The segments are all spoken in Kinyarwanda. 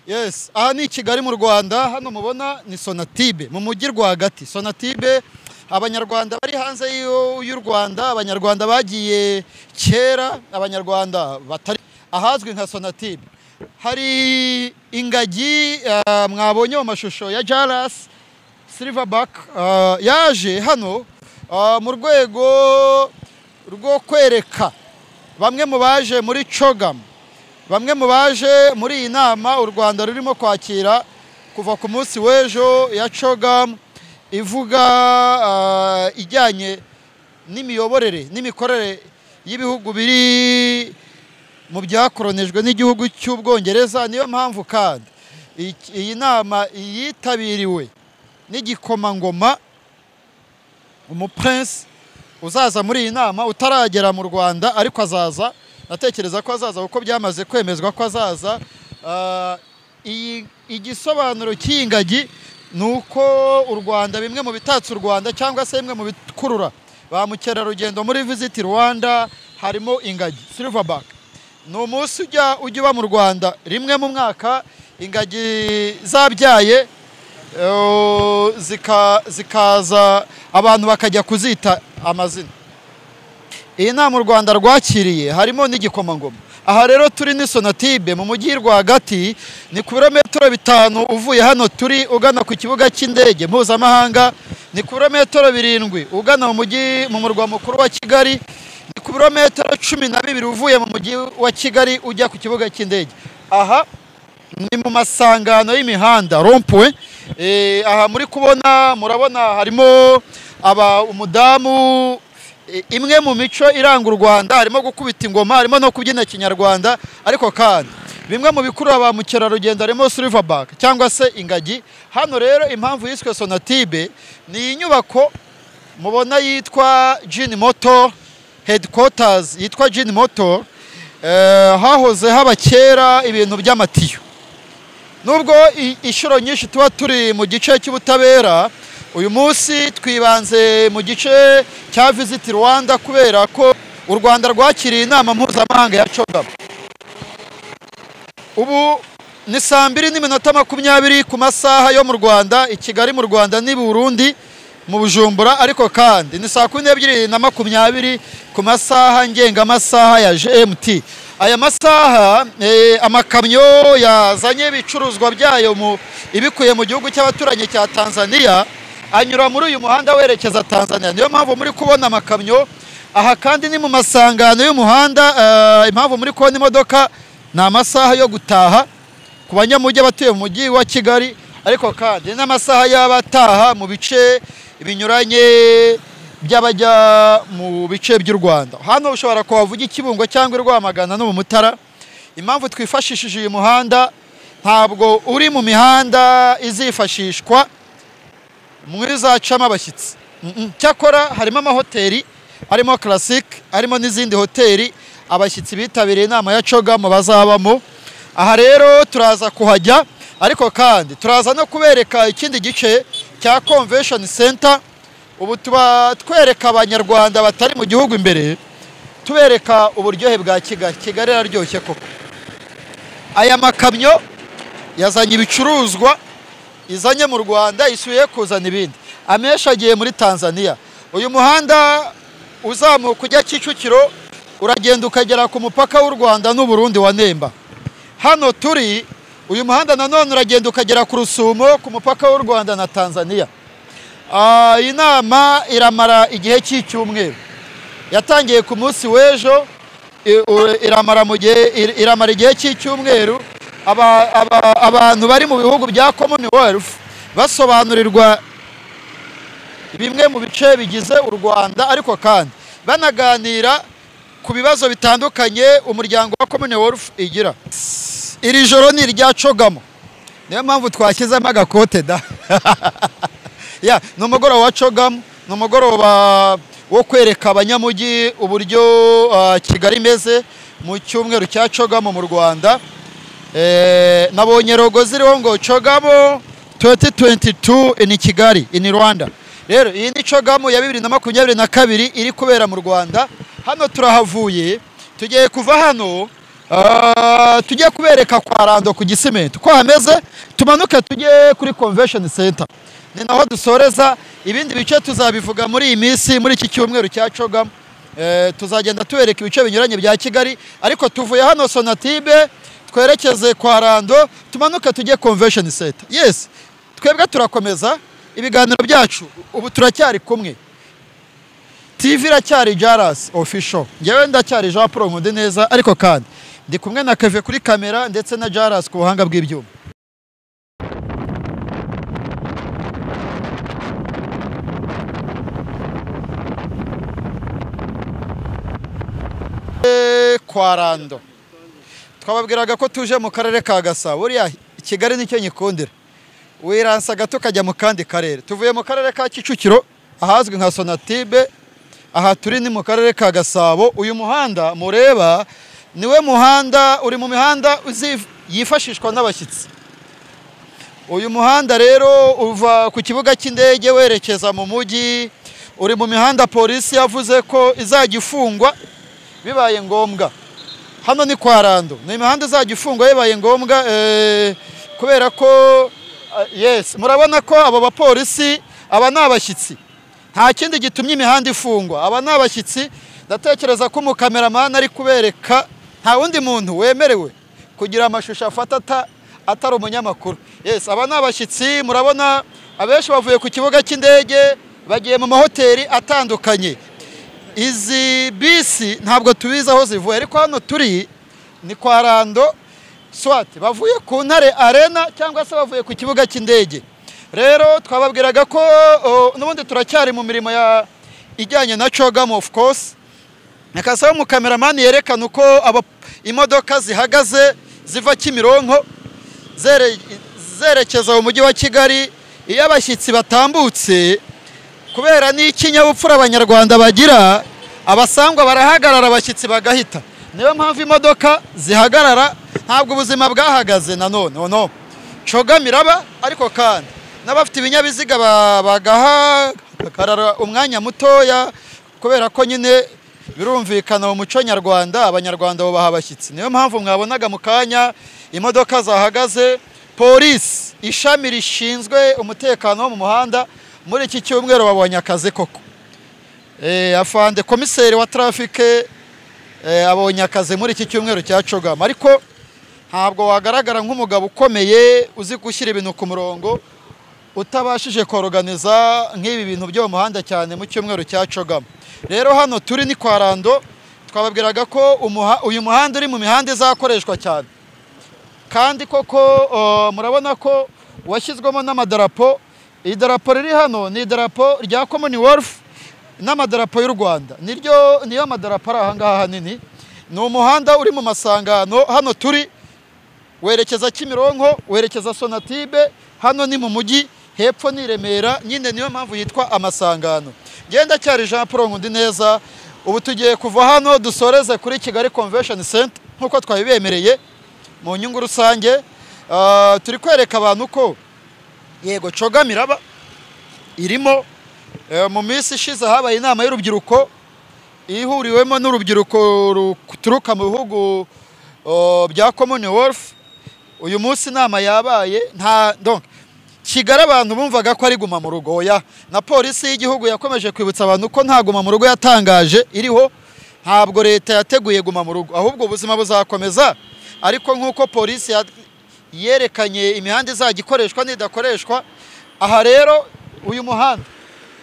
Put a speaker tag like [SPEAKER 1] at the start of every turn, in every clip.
[SPEAKER 1] Yes, aha ni Kigali mu Rwanda, hano mubona ni Sonatube mu mujyi rwagati. Sonatube abanyarwanda bari hanze y'u Rwanda, abanyarwanda bagiye kera, abanyarwanda batari ahazwi nka Sonatube. Hari ingagi mwabonye mu mashusho ya Jalas Silverback yaje hano mu rwego rwo kwereka bamwe mu baje muri CHOGM, bamwe mu baje muri iyi nama u Rwanda rurimo kwakira kuva ku munsi w'ejo ya CHOGM ivuga ijyanye n'imiyoborere n'imikorere y'ibihugu biri mu byakoronejwe n'igihugu cy'Ubwongereza. Niyo mpamvu kandi iyi nama yitabiriwe n'igikomangoma umuprince uzaza muri iyi nama utaragera mu Rwanda, ariko azaza, natekereza ko azaza kuko byamaze kwemezwa ko azaza. Igisobanuro cy'ingagi ni uko u Rwanda, bimwe mu bitatse u Rwanda cyangwa se bimwe mu bikurura ba mukerarugendo muri Visit Rwanda harimo ingagi Silverback. Ni umunsi ujya uba mu Rwanda rimwe mu mwaka, ingagi zabyaye zikaza abantu bakajya kuzita amazina. Iyi nama u Rwanda rwakiriye harimo n'igikomangoma. Aha rero turi ni Sonatube mu mujyi rwagati, ni ku birometero 5 uvuye hano turi ugana ku kibuga cy'indege mpuzamahanga, ni ku birometero 7 ugana mu mujyi mu murwa mukuru wa Kigali, ni ku birometero 12 uvuye mu mujyi wa Kigali ujya ku kibuga cy'indege. Aha ni mu masangano y'imihanda rond-point. Aha muri kubona murabona harimo umudamu, imwe mu mico iranga u Rwanda, harimo gukubita ingoma, harimo no kubyina kinyarwanda, ariko kandi bimwe mu bikurura ba mukerarugendo harimo Silverback cyangwa se ingagi. Hano rero impamvu yiswe Sonatube ni inyubako mubona yitwa Gin Motor Headquarters, yitwa Gin Motor. Hahoze haba kera ibintu by'amatiyo. Nubwo inshuro nyinshi tuba turi mu gice cy'ubutabera, uyu munsi twibanze mu gice cya Visit Rwanda kubera ko u Rwanda rwakiriye inama mpuzamahanga ya CHOGM. Ubu ni 2:20 ku masaha yo mu Rwanda, i Kigali mu Rwanda n'i Burundi mu Bujumbura, ariko kandi ni 2:20 ku masaha ngengamasaha ya GMT. Aya masaha amakamyo yazanye ibicuruzwa byayo ibikuye mu gihugu cy'abaturanyi cya Tanzania anyura muri uyu muhanda werekeza Tanzania. Niyo mpamvu muri kubona amakamyo aha, kandi ni mu masangano y'umuhanda. Impamvu muri kubona imodoka ni amasaha yo gutaha ku banyamujyi batuye mu mujyi wa Kigali, ariko kandi n'amasaha y'abataha mu bice binyuranye by'abajya mu bice by'u Rwanda. Hano ushobora kuhavuga Kibungo cyangwa Rwamagana no mu Mutara. Impamvu twifashishije uyu muhanda, ntabwo uri mu mihanda izifashishwa mwizacamo abashyitsi. Cyakora harimo amahoteli, harimo Classic, harimo n'izindi hoteli abashyitsi bitabiriye inama ya CHOGM bazabamo. Aha rero turaza kuhajya, ariko kandi turaza no kubereka ikindi gice cya Convention Center. Ubu tuba twereka abanyarwanda batari mu gihugu imbere, tubereka uburyohe bwa Kigali. Kigali araryoshye koko. Aya makamyo yazanye ibicuruzwa, izanye mu Rwanda, isuye kuzana ibindi. Amesha agiye muri Tanzania. Uyu muhanda uzamuka ujya Kicukiro, uragenda ukagera ku mupaka w'u Rwanda n'u Burundi wa Nemba. Hano turi uyu muhanda nanone uragenda ukagera ku Rusumo ku mupaka w'u Rwanda na Tanzania. Iyi nama iramara igihe cy'icyumweru, yatangiye ku munsi w'ejo, iramara igihe cy'icyumweru. Abantu bari mu bihugu bya Commonwealth basobanurirwa bimwe mu bice bigize u Rwanda, ariko kandi banaganira ku bibazo bitandukanye umuryango wa Commonwealth igira. Iri joro ni irya CHOGM, niyo mpamvu twashyizemo agakote da. Ni umugoroba wa CHOGM, ni umugoroba wo kwereka abanyamujyi uburyo Kigali imeze mu cyumweru cya CHOGM mu Rwanda. Nabonye logo ziriho ngo CHOGM 2022 in Kigali in Rwanda. Rero iyi ni CHOGM ya 2022 iri kubera mu Rwanda. Hano turahavuye, tugiye kuva hano tujye kubereka kwa Rando ku Gisimenti ko hameze, tumanuke tujye kuri Convention Center, ni naho dusoreza. Ibindi bice tuzabivuga muri iyi minsi, muri iki cyumweru cya CHOGM. Tuzagenda tubereka ibice binyuranye bya Kigali, ariko tuvuye hano Sonatube twerekeze kwa Rando, tumanuke tujye Convention Center. Yes, twebwe turakomeza ibiganiro byacu, ubu turacyari kumwe. TV iracyari Jaras Official, ngewe ndacyari Jean Paul Nkundi neza, ariko kandi ndi kumwe na Keve kuri kamera ndetse na Jaras ku buhanga bw'ibyuma. Kwa Rando twababwiraga ko tuje mu karere ka Gasabo, buriya Kigali nicyo nyikundira, wiransa gato kajya mu kandi karere. Tuvuye mu karere ka Kicukiro ahazwi nka Sonatube, aha turi ni mu karere ka Gasabo. Uyu muhanda mureba niwe muhanda uri mu mihanda yifashishwa n'abashyitsi. Uyu muhanda rero uva ku kibuga cy'indege werekeza mu mujyi, uri mu mihanda polisi yavuze ko izajya ifungwa bibaye ngombwa. Hano ni kwa Rando, ni imihanda izajya ifungwa bibaye ngombwa, kubera ko yes, murabona ko abo bapolisi aba ni abashyitsi, nta kindi gitumye imihanda ifungwa. Aba ni abashyitsi, ndatekereza ko umukameramani ari kubereka, nta wundi muntu wemerewe kugira amashusho afata atari umunyamakuru. Yes, aba ni abashyitsi, murabona abenshi bavuye ku kibuga cy'indege bagiye mu mahoteli atandukanye. Izi bisi ntabwo tubizi aho zivuye, ariko hano turi ni kwa Rando, swat bavuye ku Ntare Arena cyangwa se bavuye ku kibuga cy'indege. Rero twababwiraga ko n'ubundi turacyari mu mirimo ijyanye na CHOGM of course. Nakasaba mu cameraman yerekana uko imodoka zihagaze ziva Kimironko zerekeza mu mujyi wa Kigali. Iyo abashyitsi batambutse, kubera n'ikinyabupfura abanyarwanda bagira, abasangwa barahagarara abashyitsi bagahita. Niyo mpamvu imodoka zihagarara, ntabwo ubuzima bwahagaze nanone. No, CHOGM iraba, ariko kandi n'abafite ibinyabiziga bagahagarara umwanya mutoya, kubera ko nyine birumvikana mu muco nyarwanda, abanyarwanda bubaha abashyitsi. Niyo mpamvu mwabonaga mu kanya imodoka zahagaze. Polisi, ishami rishinzwe umutekano wo mu muhanda, muri iki cyumweru babonye akazi koko. Afande komiseri wa trafike abonye akazi muri iki cyumweru cya CHOGM, ariko ntabwo wagaragara nk'umugabo ukomeye uzi gushyira ibintu ku murongo utabashije koroganiza nk'ibi bintu byo mu muhanda, cyane mu cyumweru cya CHOGM. Rero hano turi ni kwa Rando, twababwiraga ko uyu muhanda uri mu mihanda izakoreshwa cyane, kandi koko murabona ko washyizwemo n'amadarapo. Idarapo riri hano ni idarapo rya Commonwealth n'amadarapo y'u Rwanda, niyo madarapo ari aha ngaha hanini. Ni umuhanda uri mu masangano, hano turi werekeza Kimironko, werekeza Sonatube, hano ni mu mujyi, hepfo ni Remera, nyine niyo mpamvu yitwa amasangano. Genda cyari Jean Paul Nkundi neza, ubu tugiye kuva hano dusoreze kuri Kigali Convention Center nkuko twabibemereye mu nyungu rusange. Turi kwereka abantu ko yego CHOGM iraba, irimo. Mu minsi ishize habaye inama y'urubyiruko ihuriwemo n'urubyiruko ruturuka mu bihugu bya Commonwealth. Uyu munsi inama yabaye, donc Kigali abantu bumvaga ko ari guma mu rugo. Oya, na polisi y'igihugu yakomeje kwibutsa abantu ko nta guma mu rugo yatangaje iriho, ntabwo leta yateguye guma mu rugo, ahubwo ubuzima buzakomeza. Ariko nk'uko polisi yerekanye imihanda izajya ikoreshwa n'idakoreshwa, aha rero uyu muhanda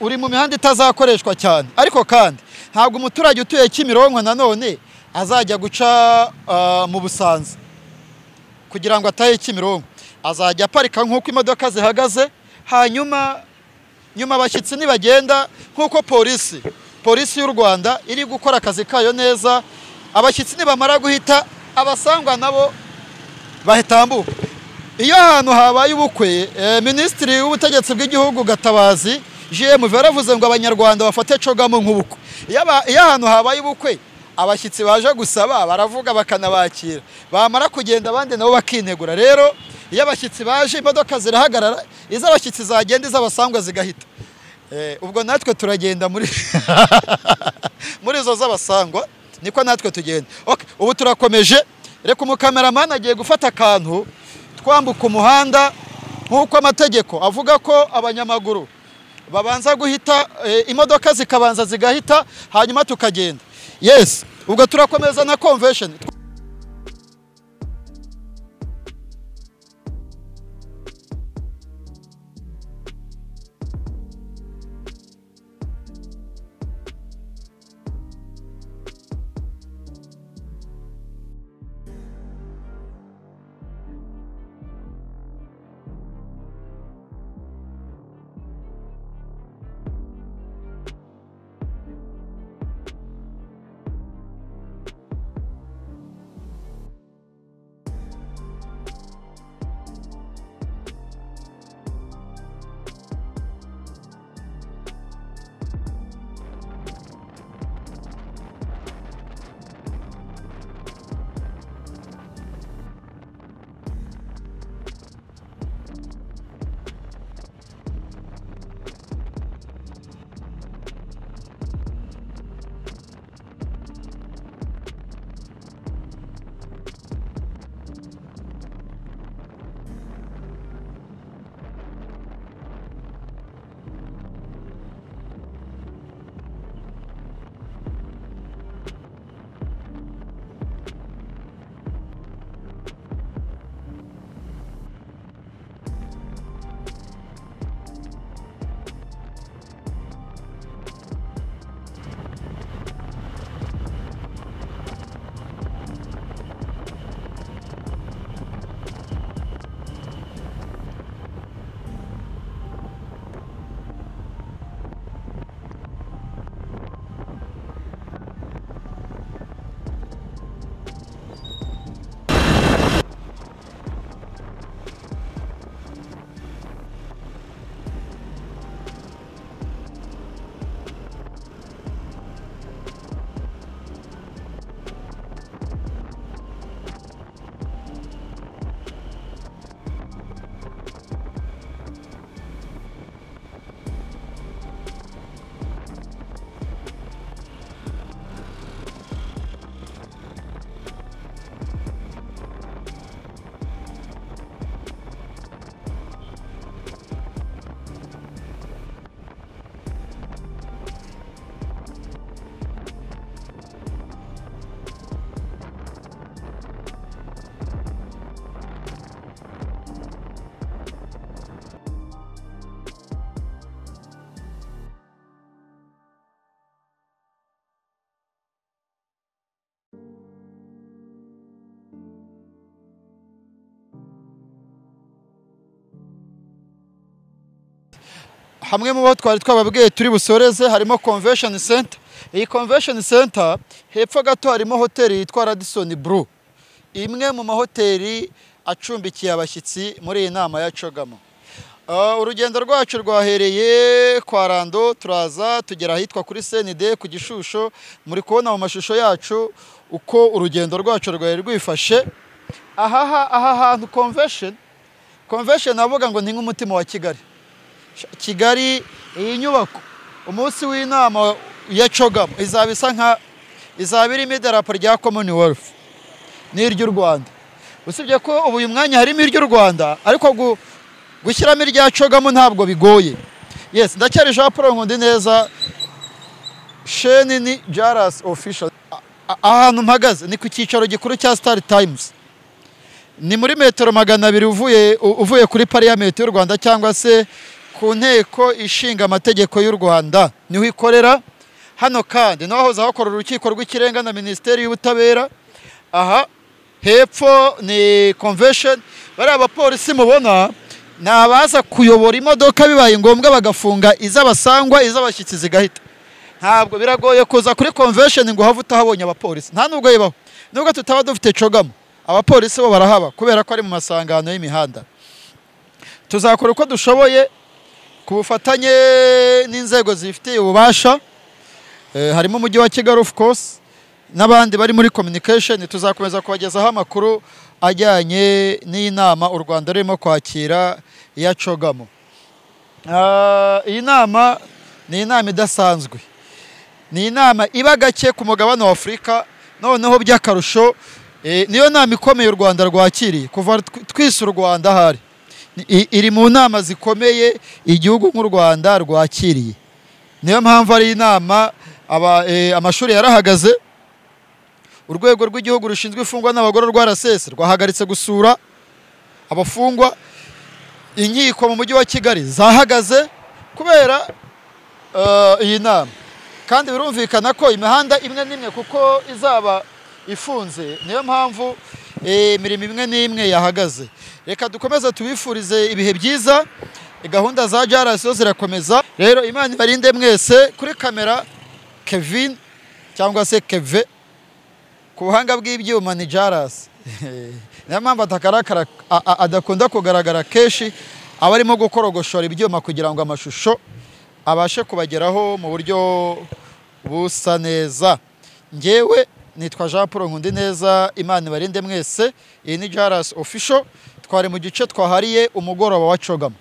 [SPEAKER 1] uri mu mihanda itazakoreshwa cyane, ariko kandi ntabwo umuturage utuye Kimironko nanone azajya guca mu Busanza kugira ngo atahe Kimironko. Azajya aparika nk'uko imodoka zihagaze, hanyuma abashyitsi nibagenda nk'uko polisi y'u Rwanda iri gukora akazi kayo neza. Abashyitsi nibamara guhita, abasangwa nabo bahitambuka. Iyo ahantu habaye ubukwe, Minisitiri w'Ubutegetsi bw'Igihugu Gatabazi JMV yaravuze ngo abanyarwanda bafate CHOGM nk'ubukwe. Iyo ahantu habaye ubukwe, abashyitsi baje gusaba baravuga bakanabakira, bamara kugenda abandi nabo bakinegura. Rero iyo abashyitsi baje, imodoka zirahagarara, iz'abashyitsi zagenda, iz'abasangwa zigahita. Ubwo natwe turagenda muri izo z'abasangwa, niko natwe tugenda. Okay, ubu turakomeje reka umukameramani agiye gufata akantu twambuka umuhanda nk'uko amategeko avuga ko abanyamaguru babanza guhita imodoka zikabanza zigahita hanyuma tukagenda. Yes, ubwo turakomeza na convention. Hamwe mu bo twari twababwiye turi busoreze harimo Convention Center. Iyi Convention Center hepfo gato harimo hoteli yitwa Radisson Blu, imwe mu mahoteli acumbikiye abashyitsi muri iyi nama ya CHOGM. Urugendo rwacu rwahereye kwa Rando turaza tugera ahitwa kuri CND ku Gishusho. Muri kubona mu mashusho yacu uko urugendo rwacu rwari rwifashe. Aha hantu Convention avuga ngo ni nk'umutima wa Kigali. Iyi nyubako umunsi w'inama ya CHOGM izaba irimo idarapo rya Commonwealth n'iry'u Rwanda. Usibye ko ubu uyu mwanya harimo iry'u Rwanda ariko gushyiramo irya CHOGM ntabwo bigoye. Yes, ndacyari Jean Paul Nkundi neza, Sheni ni Jaras Official. Ahantu mpagaze ni ku cyicaro gikuru cya Star Times, ni muri metero 200 uvuye kuri Parliament y'u Rwanda cyangwa se ku nteko ishinga amategeko y'u Rwanda niho ikorera. Hano kandi naho hoza hakora urukiko rw'ikirenga na Minisiteri y'Ubutabera. Aha hepfo ni Convention. Bari abapolisi mubona nabaza kuyobora imodoka bibaye ngombwa bagafunga iz'abasangwa iz'abashyitsi zigahita. Ntabwo biragoye kuza kuri Convention ngo have utahabonye abapolisi, nta nubwo yibaho. Nubwo tutaba dufite CHOGM abapolisi bo barahaba kubera ko ari mu masangano y'imihanda. Tuzakora uko dushoboye ku bufatanye n'inzego zifitiye ububasha, harimo umujyi wa Kigali of course n'abandi bari muri communication. Tuzakomeza kubagezaho amakuru ajyanye n'inama u Rwanda rurimo kwakira ya CHOGM. Iyi nama ni inama idasanzwe, ni inama iba gake ku mugabane wa Afurika, noneho by'akarusho niyo nama ikomeye u Rwanda rwakiriye kuva twise u Rwanda ahari iri mu nama zikomeye igihugu nk'u Rwanda rwakiriye. Niyo mpamvu ari inama amashuri yarahagaze, urwego rw'igihugu rushinzwe imfungwa n'abagororwa RCS rwahagaritse gusura abafungwa, inkiko mu mujyi wa Kigali zahagaze kubera iyi nama, kandi birumvikana ko imihanda imwe n'imwe kuko izaba ifunze, niyo mpamvu imirimo imwe n'imwe yahagaze. Reka dukomeze tubifurize ibihe byiza, gahunda za JARAS zirakomeza. Rero Imana ibarinde mwese. Kuri kamera Kevin cyangwa se Keve, ku buhanga bw'ibyuma ni JARAS. Niyo mpamvu adakunda kugaragara kenshi, aba arimo gukorogoshora ibyuma kugira ngo amashusho abashe kubageraho mu buryo busa neza. Ngewe nitwa Jean Paul Nkundineza. Imana ibarinde mwese. Iyi ni JARAS Official. Twari mu gice twahariye umugoroba wa Cogama.